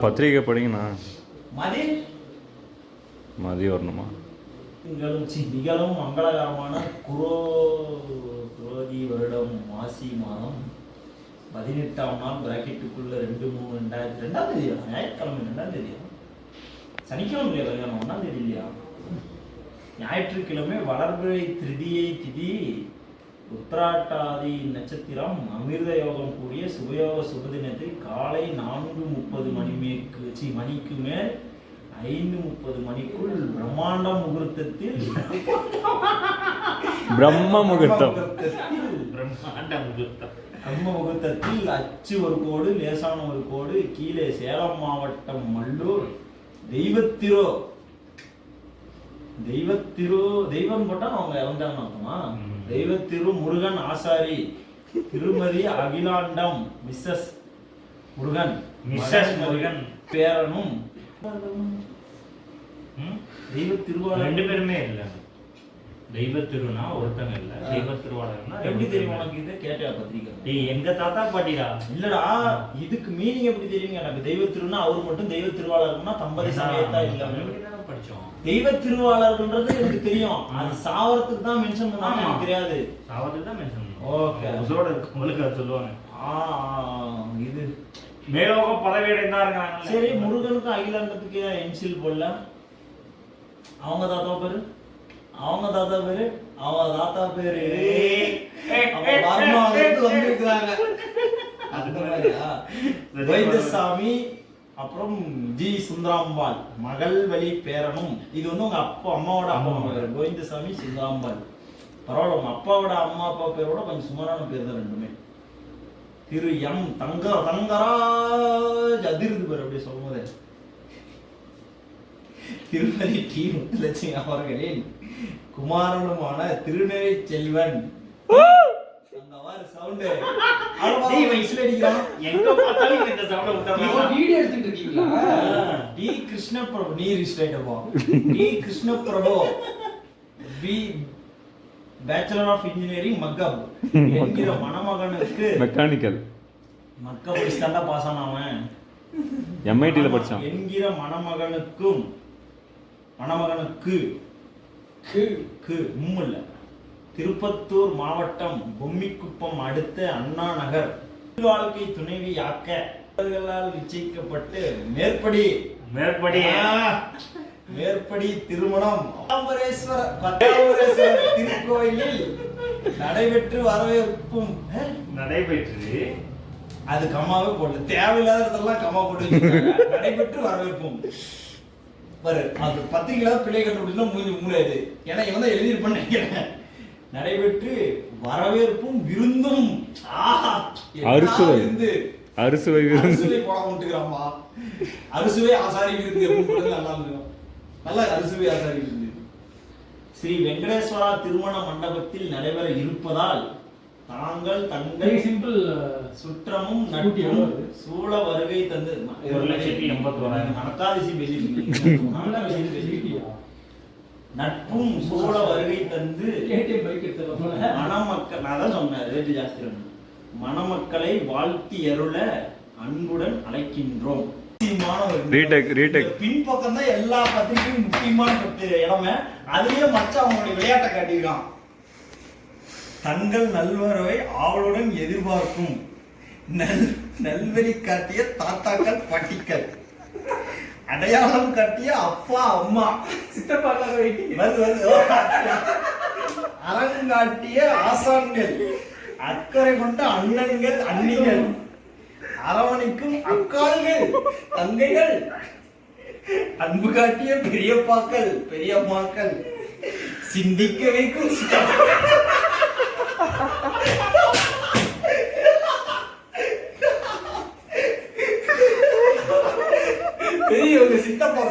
பத்திரிக்கை படிங்கண்ணா. மதி வரணுமா? நிகழும் மங்களகரமான குரோதி வருடம் மாசி மாதம் 18ஆம் நாள் பிராக்கெட்டுக்குள்ள 2/3/2002 தேதியா? ஞாயிற்றுக்கிழமை 2ஆம் தேதியா? சனிக்கிழமை இல்லையா கல்யாணம்? 1ஆம் தேதி இல்லையா? ஞாயிற்றுக்கிழமை வளர்பிறை திருதியை திதி உத்திராட்டாதி நட்சத்திரம் அமிர்த யோகம் கூடிய சுபயோக சுபதினத்தில் காலை 4:30 மணிக்கு மேல் 5:30 மணிக்குள் பிரம்மாண்ட முகூர்த்தத்தில் பிரம்ம முகூர்த்தத்தில் அச்சு ஒரு கோடு லேசான ஒரு கோடு கீழே சேலம் மாவட்டம் மல்லூர் தெய்வம் போட்டா அவங்க இறந்தாங்கன்னு அர்த்தமா? தெய்வத்திரு முருகன் ஆசாரி திருமதி அகிலாண்டம் மிஸ்ஸஸ் முருகன் பேரனும் தெய்வ திருவாளர் 2 பேருமே இல்ல. தெய்வ திருனா ஒருத்தங்க இல்ல, தெய்வ திருவாளர்னா எப்படி தெரியும் உனக்கு? இது கேட்டா பத்திரிக்கை எங்க தாத்தா பாட்டிடா இல்லடா. இதுக்கு மீனிங் எப்படி தெரியும் எனக்கு? தெய்வ திருனா அவர் மட்டும் தெய்வ திருவாளர்னா தம்பதி சமயத்தா இல்ல படிச்சோம். தெய்வ திருவாளர்ன்றது எனக்கு தெரியும், அது சாவரத்துக்கு தான் மென்ஷன் பண்ணாங்க, எனக்கு தெரியாது. சாவரத்துக்கு தான் மென்ஷன் பண்ணாங்க. ஓகே, உசோட உங்களுக்கு அது சொல்லுவாங்க. இது மேலோக பதவி அடைந்தாருங்க. சரி, முருகனுக்கு அகிலாண்டத்துக்கு என்சில் போடல. அவங்க தாத்தா பேரு அவங்க தாத்தா பேரு வந்திருக்கிறாங்க. வைத்தியசாமி அப்புறம் ஜி சுந்தராம்பாள் மகள் வழி பேரனும். இது வந்து உங்க அம்மாவோட அப்பா பேர் கோவிந்தசாமி சுந்தராம்பாள். பரவாயில்ல, உங்க அப்பாவோட அம்மா அப்பா பேரோட கொஞ்சம் சுமாரான பேர் தான் ரெண்டுமே. திரு எம் தங்கராஜ் அதிர்ந்து பேர் அப்படி சொல்லும் போது திருமதி டி முத்துலட்சுமி அவர்களின் குமாரனுமான Thiruneri Selvan. Bachelor of engineering mug up என்கிற மணமகனுக்கு மெக்கானிக்கல் மக்கப் படிச்சுதான்டா பாஸ் ஆனவன். எம்ஐடில படிச்சான். என்கிற மணமகனுக்கு இல்ல திருப்பத்தூர் மாவட்டம் பொம்மிக்குப்பம் அடுத்த அண்ணா நகர் வாழ்க்கை துணைவியாக்க நிச்சயிக்கப்பட்டு மேற்படி திருமணம் திருக்கோயிலில் நடைபெற்று அது கம்மாவே போடல, தேவையில்லாததெல்லாம் கம்மா போட்டு நடைபெற்று வரவேற்போம். அது பத்திரிகையில பிள்ளை கண்டுபிடிச்சா மூணாது. ஏன்னா இவன் தான் எழுதியிருப்பான்னு நினைக்கிறேன். நடைபெற்று வரவேற்பும் விருந்தும். அறுசுவை போட மாட்டுக்கிறாமா. அறுசுவை ஆசாரி விருந்து நல்லா அறுசுவை ஆசாரி விருந்து ஸ்ரீ வெங்கடேஸ்வரா திருமண மண்டபத்தில் நடைபெற இருப்பதால் தாங்கள் தங்கள் சிம்பிள் சுற்றமும் நட்பும் சூழ வருகை தந்து 1,81,000 கணக்காதிசி நட்பும் சூழ வருகை தந்து மணமக்கள் நான் தான் சொன்னேன் ரேட்டு ஜாஸ்தி மணமக்களை வாழ்த்தி அருள அன்புடன் அழைக்கின்றோம். பின்பக்கம் தான் எல்லா பத்திரிகையும் முக்கியமான இடமே. அதுலயே மச்சான் அவங்களுடைய விளையாட்டை காட்டியிருக்கான். தங்கள் நல்வரவை ஆவலுடன் எதிர்பார்க்கும் நல்வெளி காட்டிய தாத்தாக்கள் பாட்டிகள், அடையாளம் காட்டிய அப்பா அம்மா சித்தப்பா அறங்காட்டிய ஆசான்கள், அக்கறை கொண்ட அண்ணன்கள் அண்ணிகள், அரவணைக்கும் அக்கால்கள் தங்கைகள், அன்பு காட்டிய பெரியப்பாக்கள் பெரியம்மாக்கள், சிந்திக்க வைக்கும் பெரியவங்க சித்தப்பா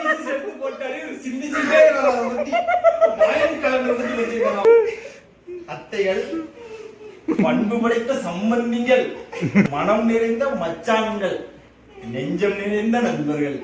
எடுத்து போட்டாரு. சிந்திச்சுட்டே அத்தைகள், பண்பு படைத்த சம்பந்திகள், மனம் நிறைந்த மச்சான்கள், நெஞ்சம் நிறைந்த நண்பர்கள்,